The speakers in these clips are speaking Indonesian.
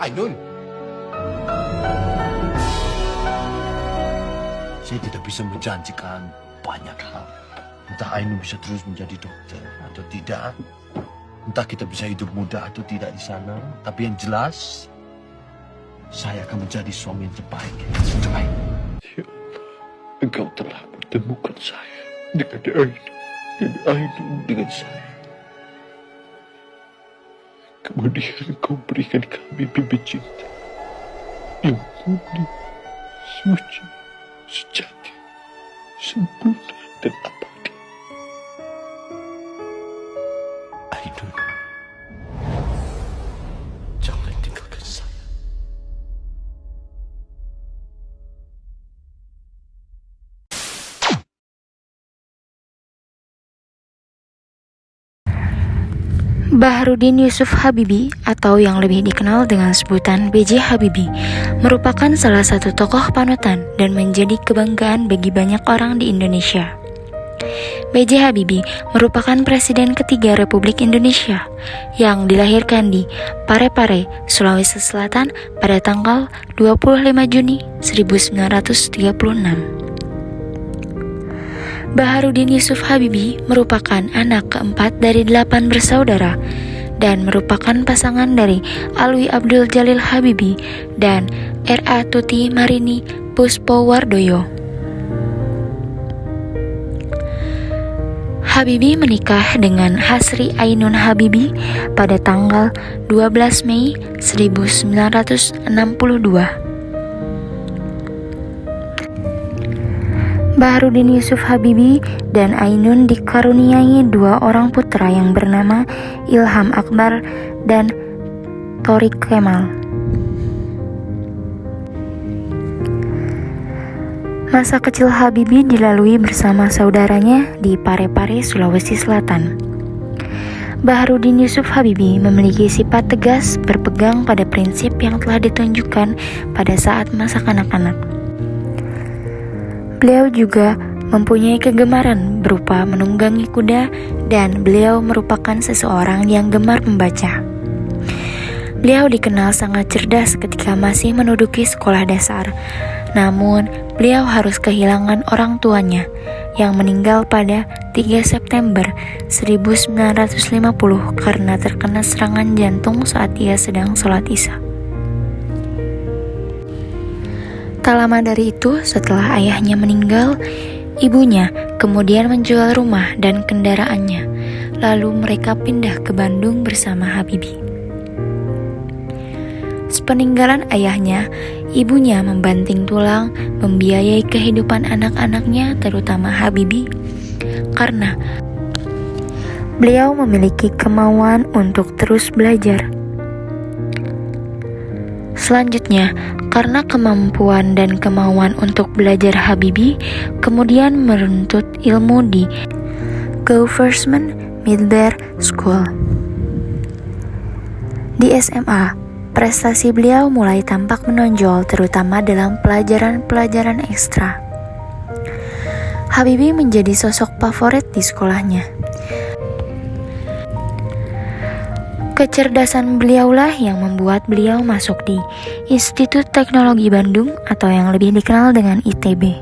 Ainun, saya tidak bisa menjanjikan banyak hal. Entah Ainun bisa terus menjadi dokter atau tidak. Entah kita bisa hidup muda atau tidak di sana. Tapi yang jelas, saya akan menjadi suami yang terbaik untuk Ainun. Ya Allah, Engkau telah pertemukan saya dengan Ainun dan Ainun dengan saya. Kemudian Engkau berikan kami bimbing cinta yang murni, suci, sejati, sempurna dan abadi. Ainun, jangan tinggalkan saya. Baharudin Yusuf Habibie atau yang lebih dikenal dengan sebutan B.J. Habibie merupakan salah satu tokoh panutan dan menjadi kebanggaan bagi banyak orang di Indonesia. B.J. Habibie merupakan presiden ketiga Republik Indonesia yang dilahirkan di Parepare, Sulawesi Selatan pada tanggal 25 Juni 1936. Baharudin Yusuf Habibie merupakan anak keempat dari 8 bersaudara dan merupakan pasangan dari Alwi Abdul Jalil Habibie dan R.A. Tuti Marini Puspowardoyo. Habibie menikah dengan Hasri Ainun Habibie pada tanggal 12 Mei 1962. Baharudin Yusuf Habibie dan Ainun dikaruniai 2 orang putra yang bernama Ilham Akbar dan Thorik Kemal. Masa kecil Habibie dilalui bersama saudaranya di Parepare, Sulawesi Selatan. Baharudin Yusuf Habibie memiliki sifat tegas berpegang pada prinsip yang telah ditunjukkan pada saat masa kanak-kanak. Beliau juga mempunyai kegemaran berupa menunggangi kuda dan beliau merupakan seseorang yang gemar membaca. Beliau dikenal sangat cerdas ketika masih menduduki sekolah dasar. Namun, beliau harus kehilangan orang tuanya yang meninggal pada 3 September 1950 karena terkena serangan jantung saat ia sedang sholat Isya. Tak lama dari itu, setelah ayahnya meninggal, ibunya kemudian menjual rumah dan kendaraannya. Lalu mereka pindah ke Bandung bersama Habibie. Sepeninggalan ayahnya, ibunya membanting tulang membiayai kehidupan anak-anaknya, terutama Habibie, karena beliau memiliki kemauan untuk terus belajar. Selanjutnya, karena kemampuan dan kemauan untuk belajar Habibie kemudian menuntut ilmu di Government Middelbare School. Di SMA, prestasi beliau mulai tampak menonjol terutama dalam pelajaran-pelajaran ekstra. Habibie menjadi sosok favorit di sekolahnya. Kecerdasan beliaulah yang membuat beliau masuk di Institut Teknologi Bandung atau yang lebih dikenal dengan ITB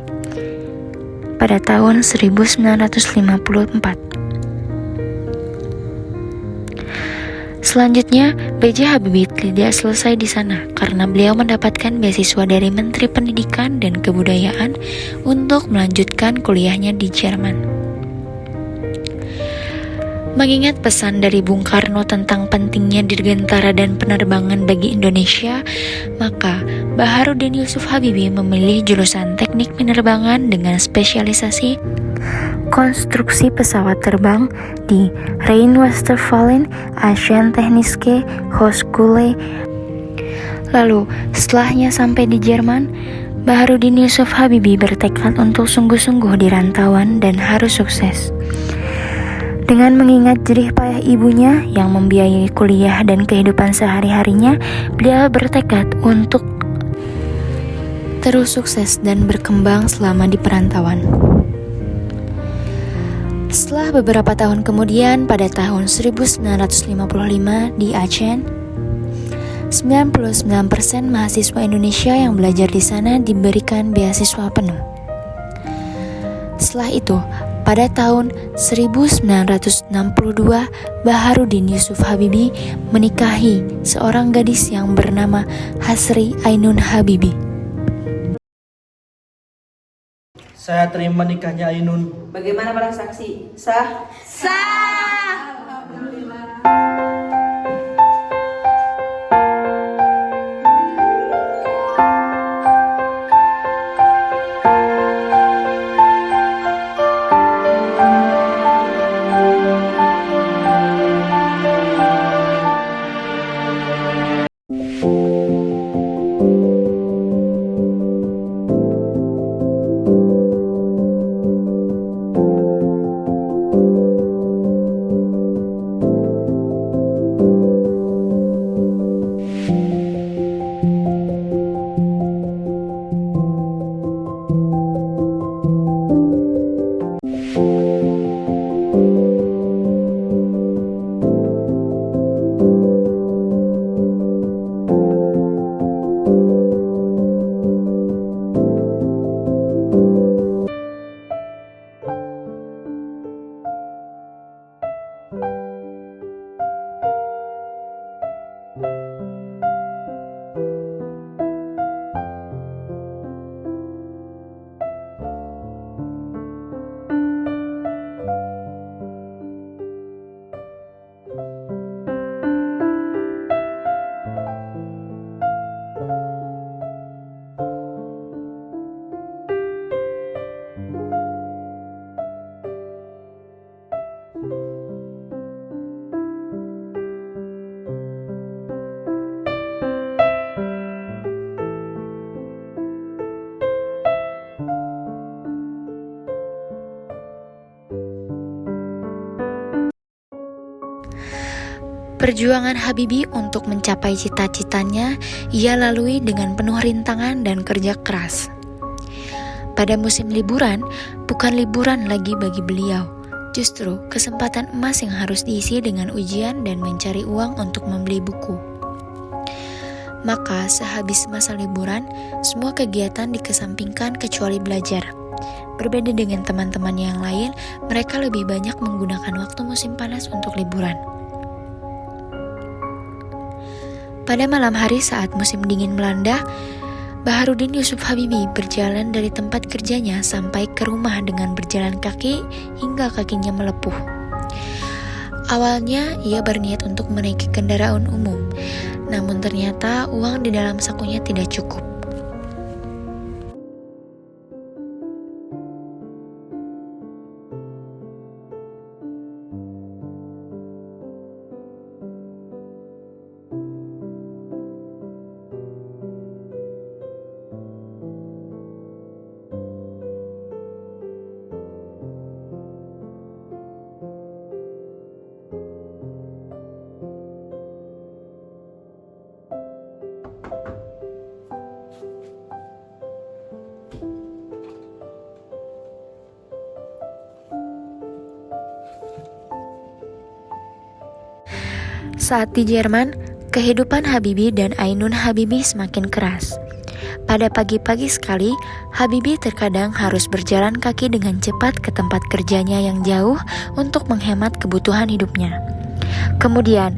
pada tahun 1954. Selanjutnya, B.J. Habibie tidak selesai di sana karena beliau mendapatkan beasiswa dari Menteri Pendidikan dan Kebudayaan untuk melanjutkan kuliahnya di Jerman. Mengingat pesan dari Bung Karno tentang pentingnya dirgantara dan penerbangan bagi Indonesia, maka Baharudin Yusuf Habibie memilih jurusan Teknik Penerbangan dengan spesialisasi konstruksi pesawat terbang di Rijn-Westervalen Asian Technische Hochschule. Lalu, setelahnya sampai di Jerman, Baharudin Yusuf Habibie bertekad untuk sungguh-sungguh di rantauan dan harus sukses. Dengan mengingat jerih payah ibunya yang membiayai kuliah dan kehidupan sehari-harinya, beliau bertekad untuk terus sukses dan berkembang selama di perantauan. Setelah beberapa tahun kemudian, pada tahun 1955 di Aceh, 99% mahasiswa Indonesia yang belajar di sana diberikan beasiswa penuh. Setelah itu, pada tahun 1962, Baharudin Yusuf Habibie menikahi seorang gadis yang bernama Hasri Ainun Habibie. Saya terima nikahnya Ainun. Bagaimana para saksi? Sah? Sah! Perjuangan Habibie untuk mencapai cita-citanya ia lalui dengan penuh rintangan dan kerja keras. Pada musim liburan, bukan liburan lagi bagi beliau, justru kesempatan emas yang harus diisi dengan ujian dan mencari uang untuk membeli buku. Maka sehabis masa liburan, semua kegiatan dikesampingkan kecuali belajar. Berbeda dengan teman-temannya yang lain, mereka lebih banyak menggunakan waktu musim panas untuk liburan. Pada malam hari saat musim dingin melanda, Baharudin Yusuf Habibie berjalan dari tempat kerjanya sampai ke rumah dengan berjalan kaki hingga kakinya melepuh. Awalnya ia berniat untuk menaiki kendaraan umum, namun ternyata uang di dalam sakunya tidak cukup. Saat di Jerman, kehidupan Habibie dan Ainun Habibie semakin keras. Pada pagi-pagi sekali, Habibie terkadang harus berjalan kaki dengan cepat ke tempat kerjanya yang jauh untuk menghemat kebutuhan hidupnya. Kemudian,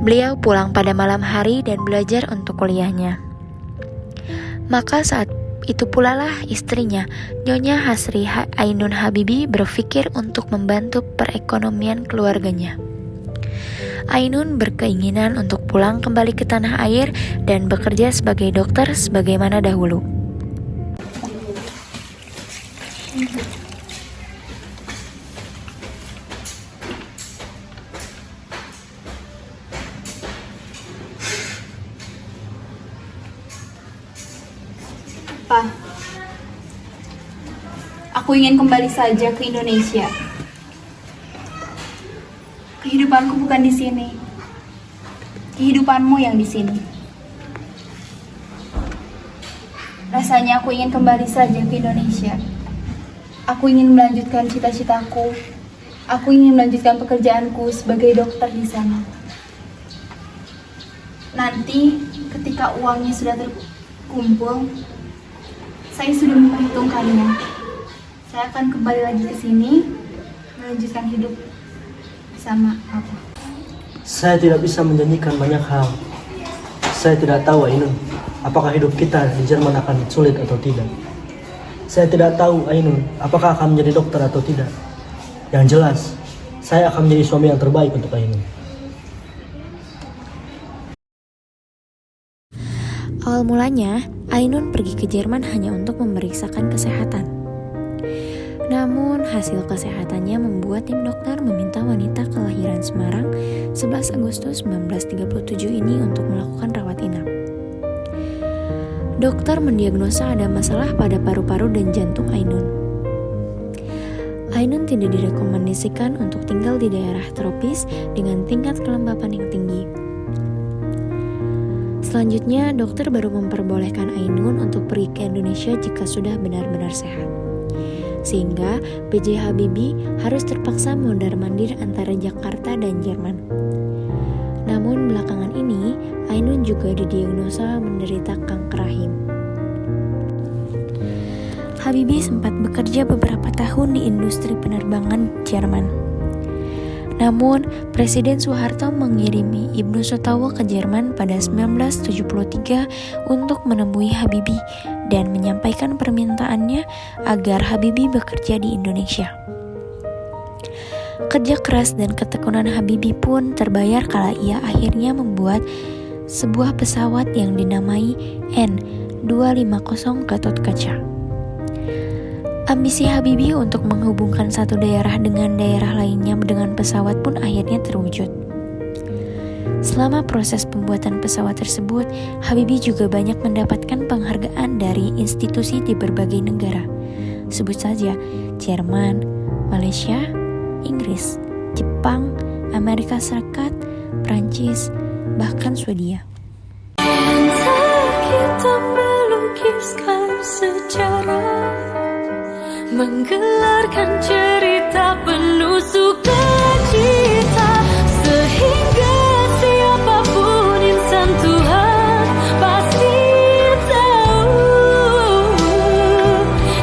beliau pulang pada malam hari dan belajar untuk kuliahnya. Maka saat itu pula lah istrinya, Nyonya Hasri Ainun Habibie berpikir untuk membantu perekonomian keluarganya. Ainun berkeinginan untuk pulang kembali ke tanah air dan bekerja sebagai dokter sebagaimana dahulu. Pa, aku ingin kembali saja ke Indonesia. Kehidupanku bukan di sini. Kehidupanmu yang di sini. Rasanya aku ingin kembali saja ke Indonesia. Aku ingin melanjutkan cita-citaku. Aku ingin melanjutkan pekerjaanku sebagai dokter di sana. Nanti ketika uangnya sudah terkumpul, saya sudah memperhitungkannya. Saya akan kembali lagi ke sini, melanjutkan hidup bersama Abah. Saya tidak bisa menjanjikan banyak hal. Saya tidak tahu Ainun, apakah hidup kita di Jerman akan sulit atau tidak. Saya tidak tahu Ainun, apakah akan menjadi dokter atau tidak. Yang jelas, saya akan menjadi suami yang terbaik untuk Ainun. Awal mulanya, Ainun pergi ke Jerman hanya untuk memeriksakan kesehatan. Namun, hasil kesehatannya membuat tim dokter meminta wanita kelahiran Semarang 11 Agustus 1937 ini untuk melakukan rawat inap. Dokter mendiagnosa ada masalah pada paru-paru dan jantung Ainun. Ainun tidak direkomendasikan untuk tinggal di daerah tropis dengan tingkat kelembapan yang tinggi. Selanjutnya, dokter baru memperbolehkan Ainun untuk pergi ke Indonesia jika sudah benar-benar sehat. Sehingga B.J. Habibie harus terpaksa mondar-mandir antara Jakarta dan Jerman. Namun belakangan ini, Ainun juga didiagnosa menderita kanker rahim. Habibie sempat bekerja beberapa tahun di industri penerbangan Jerman. Namun, Presiden Soeharto mengirimi Ibnu Soetowo ke Jerman pada 1973 untuk menemui Habibie dan menyampaikan permintaannya agar Habibie bekerja di Indonesia. Kerja keras dan ketekunan Habibie pun terbayar kala ia akhirnya membuat sebuah pesawat yang dinamai N250 Gatot Kaca. Ambisi Habibie untuk menghubungkan satu daerah dengan daerah lainnya dengan pesawat pun akhirnya terwujud. Selama proses pembuatan pesawat tersebut, Habibie juga banyak mendapatkan penghargaan dari institusi di berbagai negara. Sebut saja Jerman, Malaysia, Inggris, Jepang, Amerika Serikat, Prancis, bahkan Swedia. Kita melukiskan sejarah, menggelarkan cerita penuh sukacita, sehingga siapapun insan Tuhan pasti tahu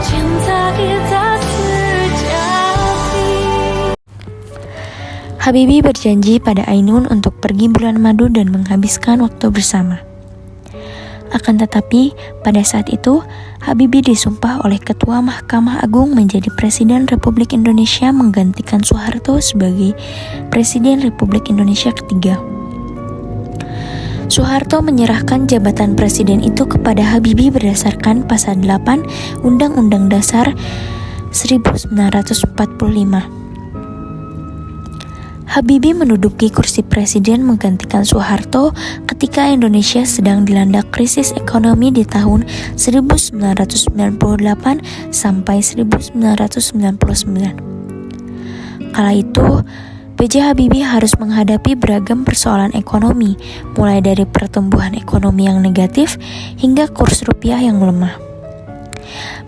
cinta kita sejati. Habibie berjanji pada Ainun untuk pergi bulan madu dan menghabiskan waktu bersama. Akan tetapi, pada saat itu, Habibie disumpah oleh Ketua Mahkamah Agung menjadi Presiden Republik Indonesia menggantikan Soeharto sebagai Presiden Republik Indonesia ketiga. Soeharto menyerahkan jabatan presiden itu kepada Habibie berdasarkan Pasal 8 Undang-Undang Dasar 1945. Habibie menduduki kursi presiden menggantikan Soeharto ketika Indonesia sedang dilanda krisis ekonomi di tahun 1998 sampai 1999. Kala itu, B.J. Habibie harus menghadapi beragam persoalan ekonomi, mulai dari pertumbuhan ekonomi yang negatif hingga kurs rupiah yang melemah.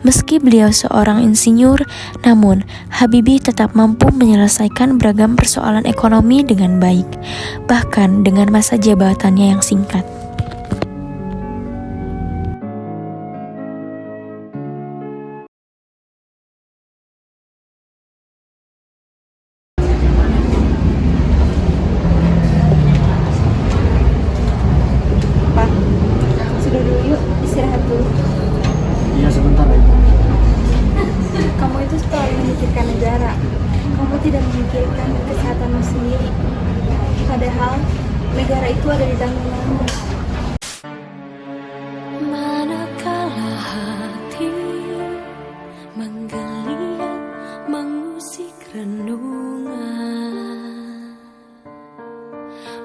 Meski beliau seorang insinyur, namun Habibie tetap mampu menyelesaikan beragam persoalan ekonomi dengan baik, bahkan dengan masa jabatannya yang singkat. Pak, sudah dulu yuk, istirahat dulu. Iya sebentar Ibu. Kamu itu selalu memikirkan negara. Kamu tidak memikirkan kesehatanmu sendiri. Padahal negara itu ada di tanganmu. Manakala hati menggeliat mengusik renungan,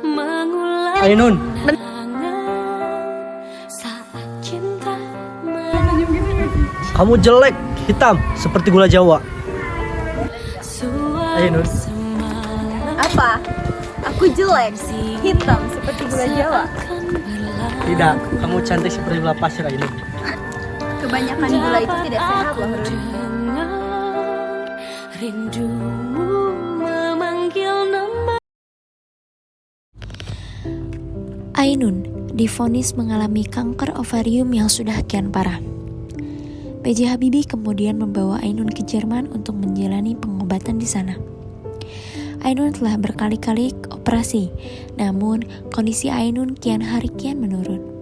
mengulang Ainun, saat cinta kamu jelek, hitam, seperti gula Jawa. Ainun, Apa? Aku jelek, hitam seperti gula Jawa. tidak, kamu cantik seperti gula pasir Ainun. Kebanyakan gula itu tidak sehat loh, Run. Rindumu memanggil nama. Ainun divonis mengalami kanker ovarium yang sudah kian parah. B.J. Habibie kemudian membawa Ainun ke Jerman untuk menjalani pengobatan di sana. Ainun telah berkali-kali operasi, namun kondisi Ainun kian hari kian menurun.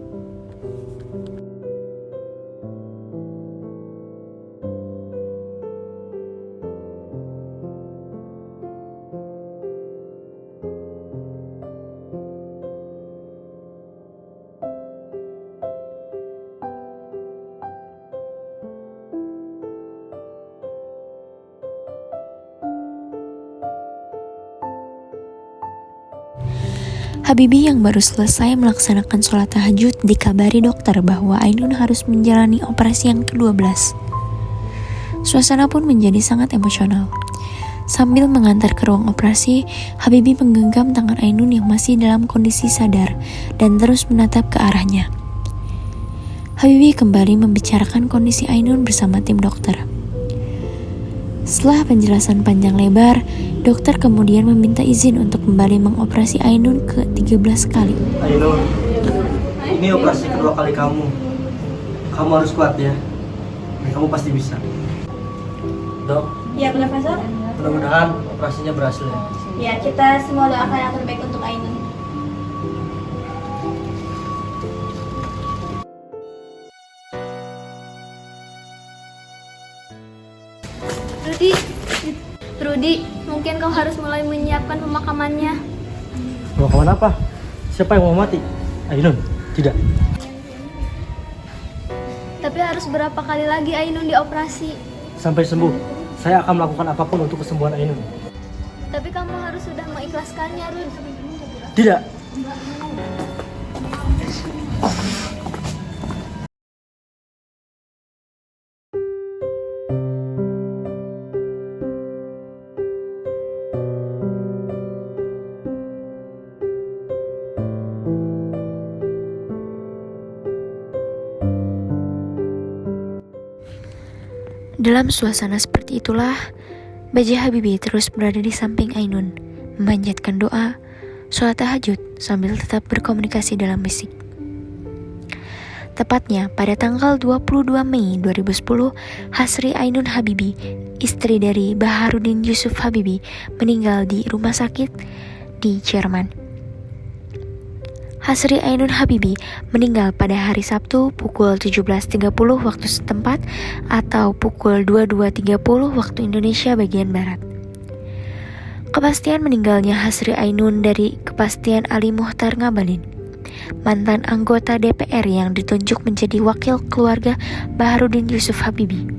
Habibie yang baru selesai melaksanakan sholat tahajud dikabari dokter bahwa Ainun harus menjalani operasi yang ke-12. Suasana pun menjadi sangat emosional. Sambil mengantar ke ruang operasi, Habibie menggenggam tangan Ainun yang masih dalam kondisi sadar dan terus menatap ke arahnya. Habibie kembali membicarakan kondisi Ainun bersama tim dokter. Setelah penjelasan panjang lebar, dokter kemudian meminta izin untuk kembali mengoperasi Ainun ke-13 kali. Ainun, ini operasi kedua kali kamu. Kamu harus kuat ya. Dan kamu pasti bisa. Dok, Ya, Profesor. mudah-mudahan operasinya berhasil ya. Ya, kita semua doakan yang terbaik untuk Ainun. Rudi, mungkin kau harus mulai menyiapkan pemakamannya. Pemakaman apa? Siapa yang mau mati? Ainun, tidak. Tapi harus berapa kali lagi Ainun dioperasi? Sampai sembuh, saya akan melakukan apapun untuk kesembuhan Ainun. Tapi kamu harus sudah mengikhlaskannya, Rud. Tidak. Dalam suasana seperti itulah, B.J. Habibie terus berada di samping Ainun, memanjatkan doa, sholat tahajud sambil tetap berkomunikasi dalam bisik. Tepatnya pada tanggal 22 Mei 2010, Hasri Ainun Habibie, istri dari Baharudin Yusuf Habibie, meninggal di rumah sakit di Jerman. Hasri Ainun Habibie meninggal pada hari Sabtu pukul 17.30 waktu setempat atau pukul 22.30 waktu Indonesia bagian Barat. Kepastian meninggalnya Hasri Ainun dari kepastian Ali Muhtar Ngabalin, mantan anggota DPR yang ditunjuk menjadi wakil keluarga Baharudin Yusuf Habibie.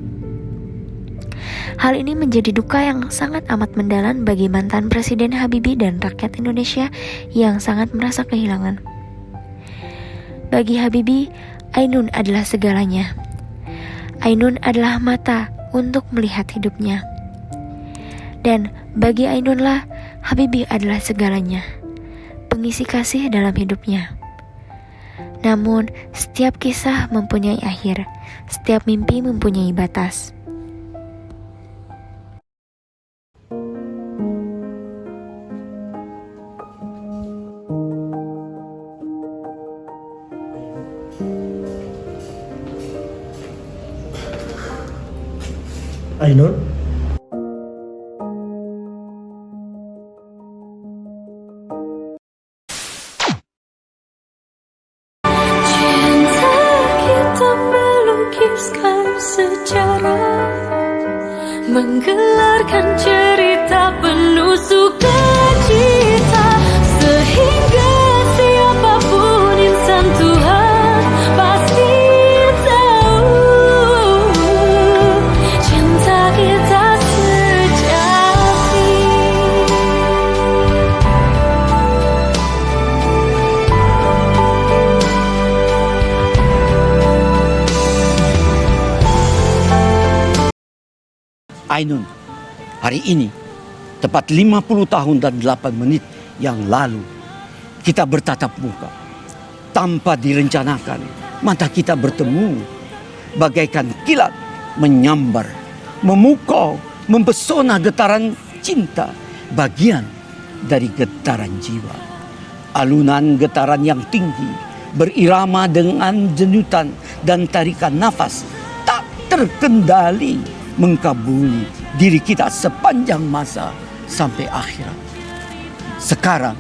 Hal ini menjadi duka yang sangat amat mendalam bagi mantan Presiden Habibie dan rakyat Indonesia yang sangat merasa kehilangan. Bagi Habibie, Ainun adalah segalanya. Ainun adalah mata untuk melihat hidupnya. Dan bagi Ainunlah, Habibie adalah segalanya, pengisi kasih dalam hidupnya. Namun, setiap kisah mempunyai akhir, setiap mimpi mempunyai batas. Ainun, Cinta kita melukiskan sejarah, menggelarkan cerita penuh sukacita, sehingga siapapun insan Tuhan pasti tahu cinta kita sejati. Ainun, hari ini, tepat 50 tahun dan 8 menit yang lalu, kita bertatap muka. Tanpa direncanakan, mata kita bertemu, bagaikan kilat menyambar, memukau, mempesona getaran cinta, bagian dari getaran jiwa. Alunan getaran yang tinggi berirama dengan denyutan dan tarikan nafas tak terkendali mengkabuli diri kita sepanjang masa sampai akhirat. Sekarang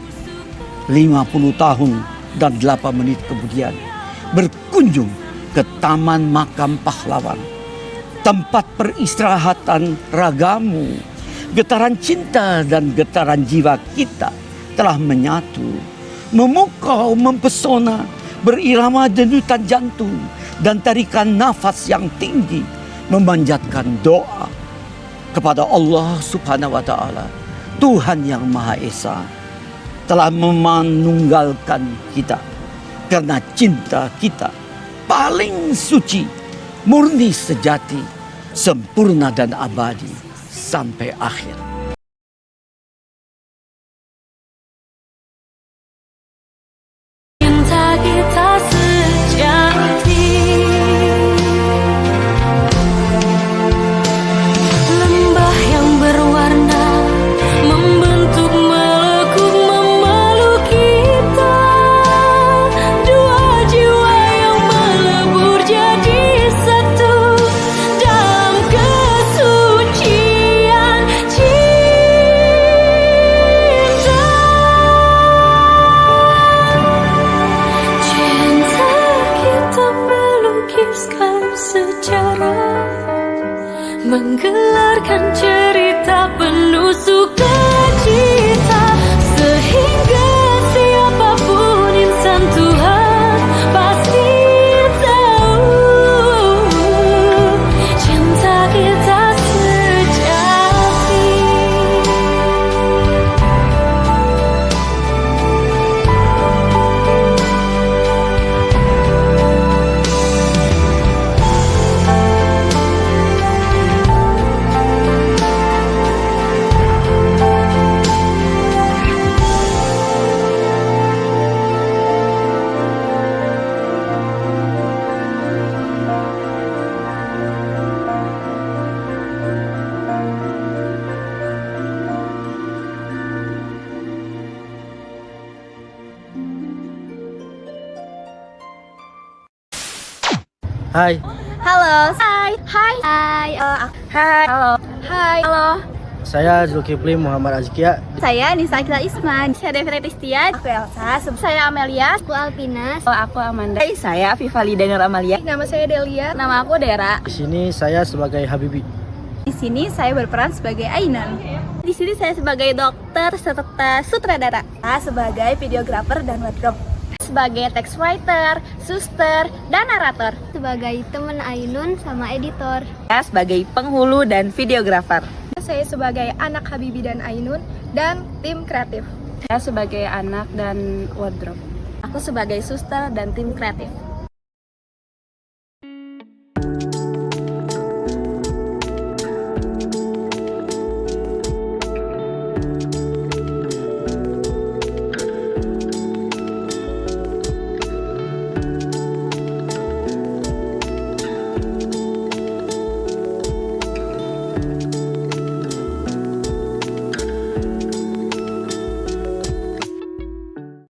50 tahun dan 8 menit kemudian berkunjung ke Taman Makam Pahlawan, tempat peristirahatan ragamu. Getaran cinta dan getaran jiwa kita telah menyatu, memukau, mempesona, berirama denyutan jantung dan tarikan nafas yang tinggi, memanjatkan doa kepada Allah Subhanahu wa Ta'ala, Tuhan yang Maha Esa, telah memanunggalkan kita karena cinta kita paling suci, murni sejati, sempurna dan abadi sampai akhir. Cinta kita sejati, lembah yang berwarna membentuk melekuk memeluk kita, dua jiwa yang melebur jadi satu dalam kesucian cinta. Cinta kita melukiskan sejarah, menggelarkan cerita penuh sukacita, sehingga siapapun insan Tuhan pasti tahu cinta kita sejati. Hai, Halo. Hai. Hai. Hai. Hai. Halo. Hai. Halo. saya Zulkifli Muhammad Azkia. Saya Nisa Akila Isman. Saya Devira Tistian. Aku Elsa. Saya Amelia. Aku Alpina. Aku Amanda. Saya Vivaldi Nur Amalia. Nama saya Delia. Nama aku Dera. Di sini saya sebagai Habibi. Di sini saya berperan sebagai Ainan. Di sini saya sebagai dokter serta sutradara. Saya sebagai videografer dan wardrobe. Sebagai text writer, suster, dan narator. Sebagai teman Ainun sama editor. Saya sebagai penghulu dan videografer. Saya sebagai anak Habibi dan Ainun dan tim kreatif. Saya sebagai anak dan wardrobe. Aku sebagai suster dan tim kreatif.